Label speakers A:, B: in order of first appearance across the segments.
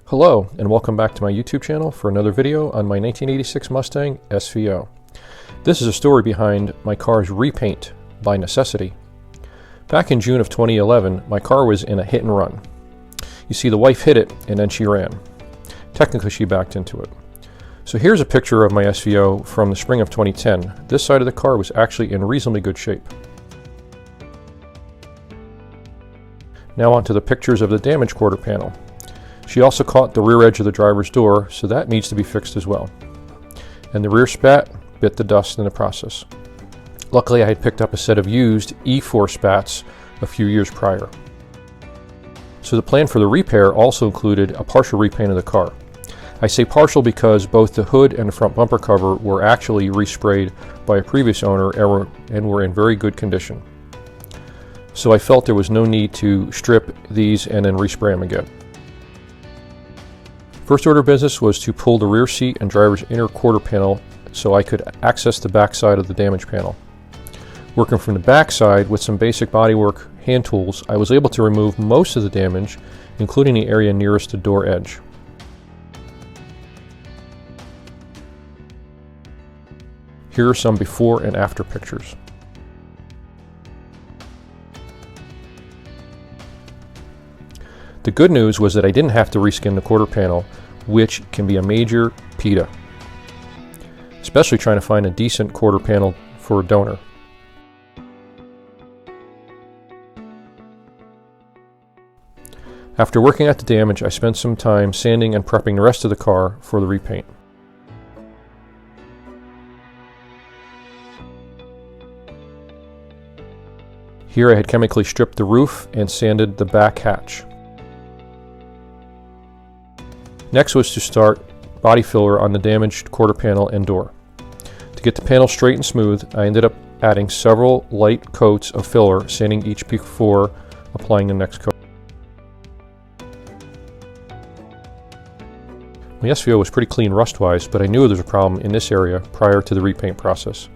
A: Hello and welcome back to my YouTube channel for another video on my 1986 Mustang SVO. This is a story behind my car's repaint by necessity. Back in June of 2011, my car was in a hit and run. You see, the wife hit it and then she ran. Technically, she backed into it. So here's a picture of my SVO from the spring of 2010. This side of the car was actually in reasonably good shape. Now on to the pictures of the damaged quarter panel. She also caught the rear edge of the driver's door, so that needs to be fixed as well. And the rear spat bit the dust in the process. Luckily, I had picked up a set of used E4 spats a few years prior. So the plan for the repair also included a partial repaint of the car. I say partial because both the hood and the front bumper cover were actually resprayed by a previous owner and were in very good condition. So I felt there was no need to strip these and then respray them again. First order of business was to pull the rear seat and driver's inner quarter panel so I could access the back side of the damaged panel. Working from the back side with some basic bodywork hand tools, I was able to remove most of the damage, including the area nearest the door edge. Here are some before and after pictures. The good news was that I didn't have to reskin the quarter panel, which can be a major PETA, especially trying to find a decent quarter panel for a donor. After working out the damage, I spent some time sanding and prepping the rest of the car for the repaint. Here I had chemically stripped the roof and sanded the back hatch. Next was to start body filler on the damaged quarter panel and door. To get the panel straight and smooth, I ended up adding several light coats of filler, sanding each before applying the next coat. My SVO was pretty clean rust-wise, but I knew there was a problem in this area prior to the repaint process.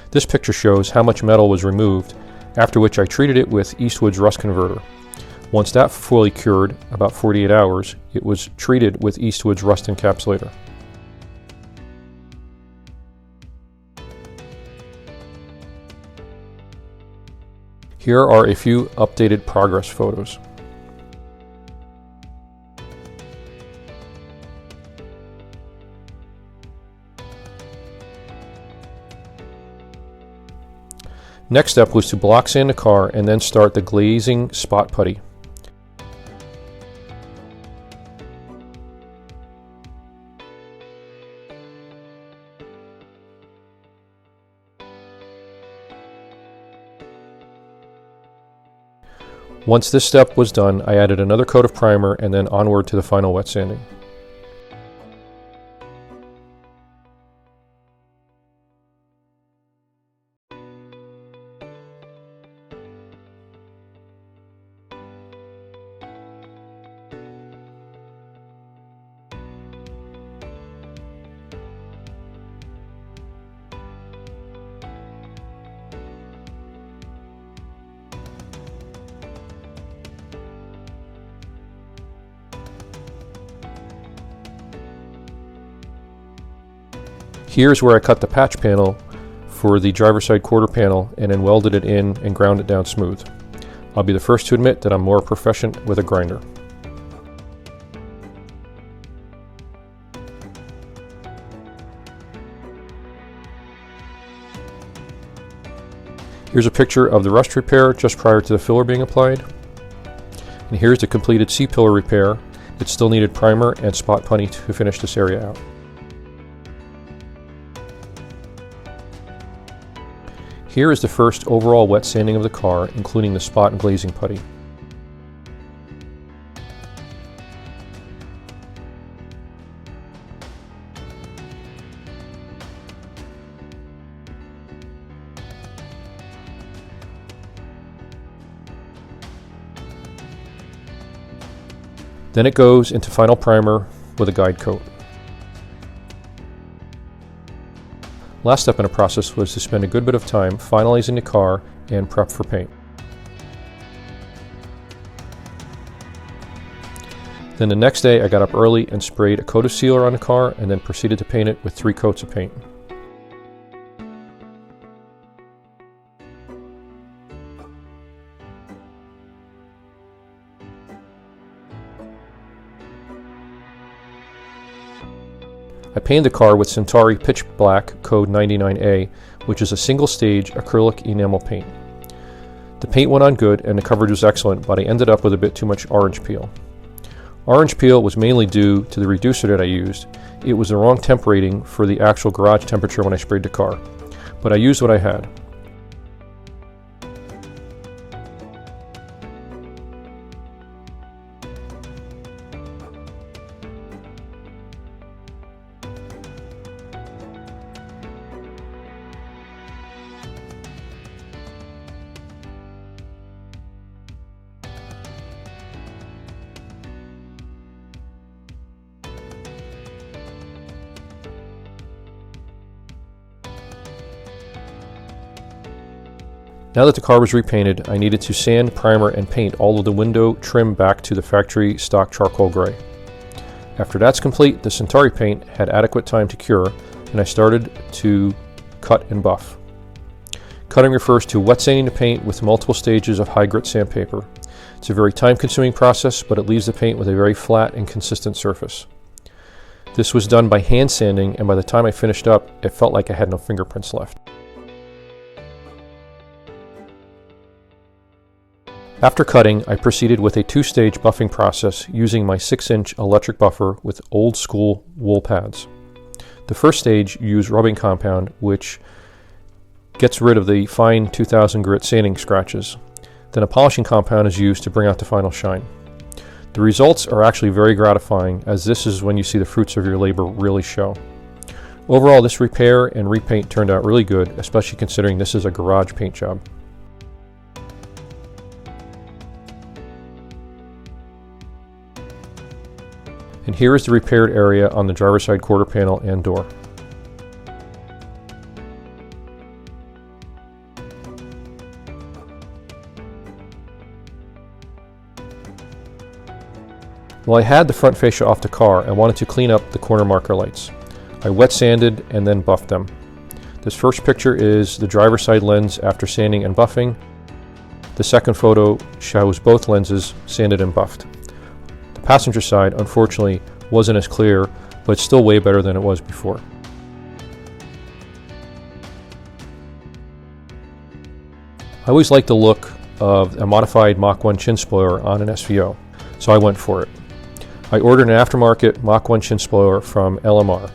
A: This picture shows how much metal was removed, after which I treated it with Eastwood's rust converter. Once that fully cured, about 48 hours, it was treated with Eastwood's rust encapsulator. Here are a few updated progress photos. Next step was to block sand the car and then start the glazing spot putty. Once this step was done, I added another coat of primer and then onward to the final wet sanding. Here's where I cut the patch panel for the driver's side quarter panel and then welded it in and ground it down smooth. I'll be the first to admit that I'm more proficient with a grinder. Here's a picture of the rust repair just prior to the filler being applied. And here's the completed C-pillar repair. It still needed primer and spot putty to finish this area out. Here is the first overall wet sanding of the car, including the spot and glazing putty. Then it goes into final primer with a guide coat. Last step in the process was to spend a good bit of time finalizing the car and prep for paint. Then the next day I got up early and sprayed a coat of sealer on the car and then proceeded to paint it with 3 coats of paint. I painted the car with Centauri Pitch Black Code 99A, which is a single-stage acrylic enamel paint. The paint went on good and the coverage was excellent, but I ended up with a bit too much orange peel. Orange peel was mainly due to the reducer that I used. It was the wrong temp rating for the actual garage temperature when I sprayed the car, but I used what I had. Now that the car was repainted, I needed to sand, primer, and paint all of the window trim back to the factory stock charcoal gray. After that's complete, the Centauri paint had adequate time to cure, and I started to cut and buff. Cutting refers to wet sanding the paint with multiple stages of high grit sandpaper. It's a very time-consuming process, but it leaves the paint with a very flat and consistent surface. This was done by hand sanding, and by the time I finished up, it felt like I had no fingerprints left. After cutting, I proceeded with a 2-stage buffing process using my 6-inch electric buffer with old school wool pads. The first stage used rubbing compound, which gets rid of the fine 2000 grit sanding scratches. Then a polishing compound is used to bring out the final shine. The results are actually very gratifying, as this is when you see the fruits of your labor really show. Overall, this repair and repaint turned out really good, especially considering this is a garage paint job. And here is the repaired area on the driver's side quarter panel and door. While I had the front fascia off the car, I wanted to clean up the corner marker lights. I wet sanded and then buffed them. This first picture is the driver's side lens after sanding and buffing. The second photo shows both lenses sanded and buffed. The passenger side, unfortunately, wasn't as clear, but still way better than it was before. I always liked the look of a modified Mach 1 chin spoiler on an SVO, so I went for it. I ordered an aftermarket Mach 1 chin spoiler from LMR.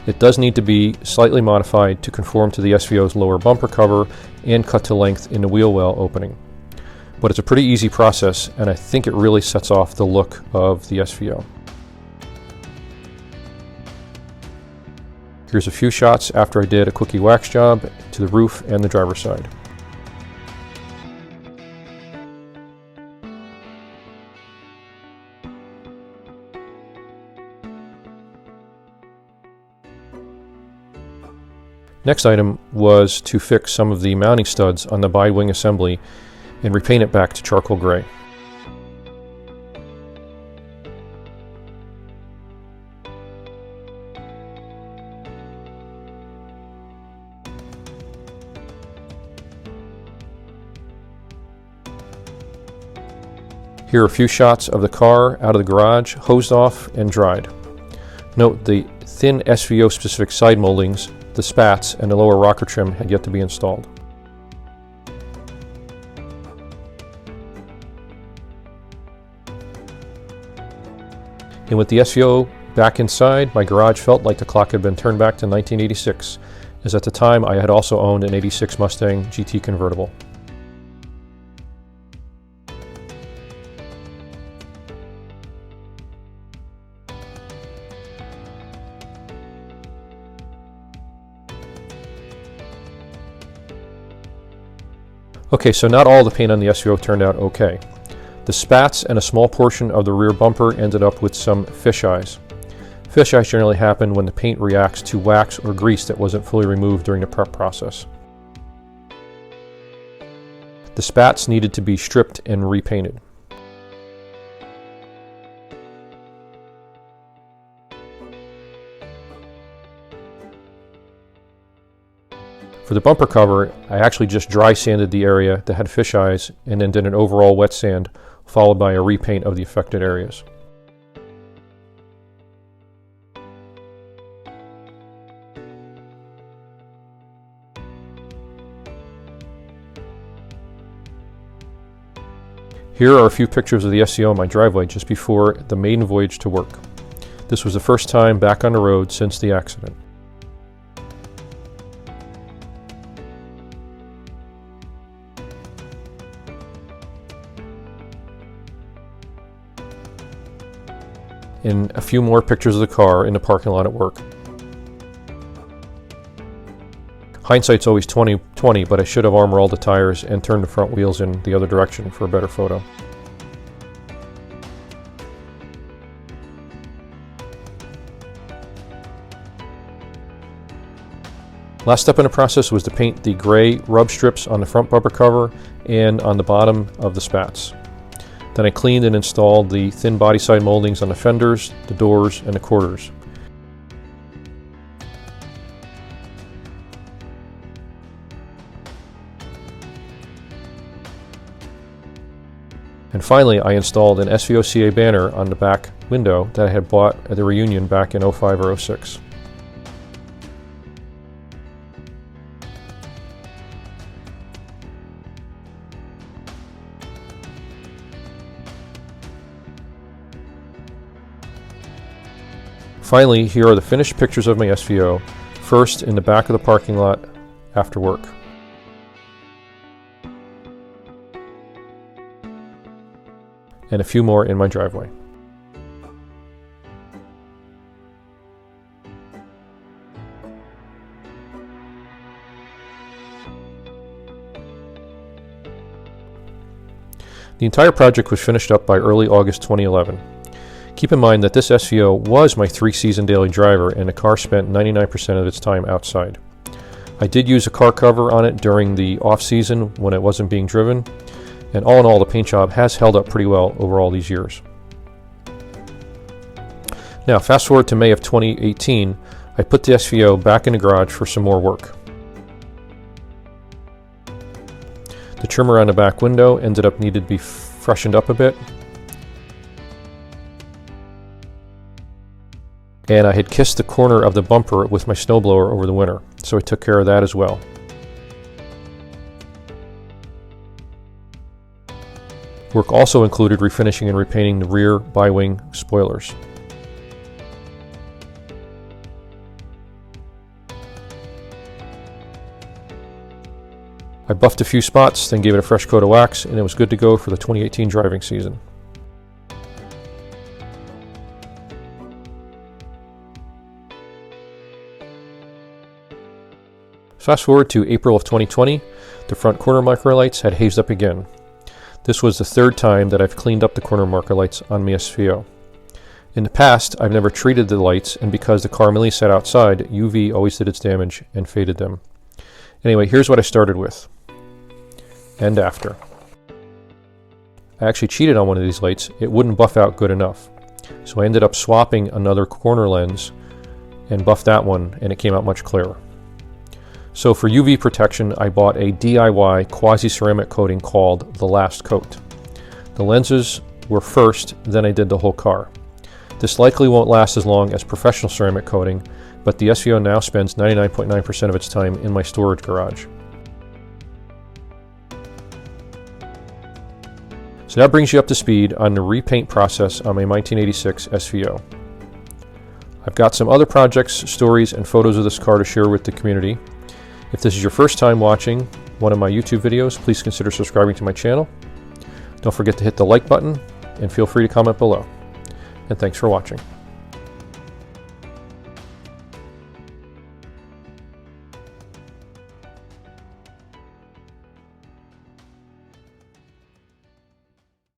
A: It does need to be slightly modified to conform to the SVO's lower bumper cover and cut to length in the wheel well opening. But it's a pretty easy process, and I think it really sets off the look of the SVO. Here's a few shots after I did a quickie wax job to the roof and the driver's side. Next item was to fix some of the mounting studs on the bi-wing assembly and repaint it back to charcoal gray. Here are a few shots of the car out of the garage, hosed off and dried. Note the thin SVO specific side moldings, the spats, and the lower rocker trim had yet to be installed. And with the SVO back inside, my garage felt like the clock had been turned back to 1986, as at the time I had also owned an '86 Mustang GT convertible. Okay, so not all the paint on the SVO turned out okay. The spats and a small portion of the rear bumper ended up with some fisheyes. Fisheyes generally happen when the paint reacts to wax or grease that wasn't fully removed during the prep process. The spats needed to be stripped and repainted. For the bumper cover, I actually just dry sanded the area that had fish eyes and then did an overall wet sand, followed by a repaint of the affected areas. Here are a few pictures of the SVO on my driveway just before the maiden voyage to work. This was the first time back on the road since the accident. And a few more pictures of the car in the parking lot at work. Hindsight's always 20/20, but I should have armor all the tires and turned the front wheels in the other direction for a better photo. Last step in the process was to paint the gray rub strips on the front bumper cover and on the bottom of the spats. Then I cleaned and installed the thin body side moldings on the fenders, the doors, and the quarters. And finally, I installed an SVO-CA banner on the back window that I had bought at the reunion back in 05 or 06. Finally, here are the finished pictures of my SVO, first in the back of the parking lot after work. And a few more in my driveway. The entire project was finished up by early August 2011. Keep in mind that this SVO was my 3-season daily driver and the car spent 99% of its time outside. I did use a car cover on it during the off-season when it wasn't being driven, and all in all the paint job has held up pretty well over all these years. Now fast forward to May of 2018, I put the SVO back in the garage for some more work. The trim around the back window ended up needed to be freshened up a bit. And I had kissed the corner of the bumper with my snowblower over the winter, so I took care of that as well. Work also included refinishing and repainting the rear bi-wing spoilers. I buffed a few spots, then gave it a fresh coat of wax, and it was good to go for the 2018 driving season. Fast forward to April of 2020, the front corner marker lights had hazed up again. This was the third time that I've cleaned up the corner marker lights on my SVO. In the past, I've never treated the lights, and because the car mainly sat outside, UV always did its damage and faded them. Anyway, here's what I started with. And after. I actually cheated on one of these lights. It wouldn't buff out good enough. So I ended up swapping another corner lens and buffed that one, and it came out much clearer. So for UV protection, I bought a DIY quasi-ceramic coating called the Last Coat. The lenses were first, then I did the whole car. This likely won't last as long as professional ceramic coating, but the SVO now spends 99.9% of its time in my storage garage. So that brings you up to speed on the repaint process on my 1986 SVO. I've got some other projects, stories, and photos of this car to share with the community. If this is your first time watching one of my YouTube videos, please consider subscribing to my channel. Don't forget to hit the like button and feel free to comment below. And thanks for watching.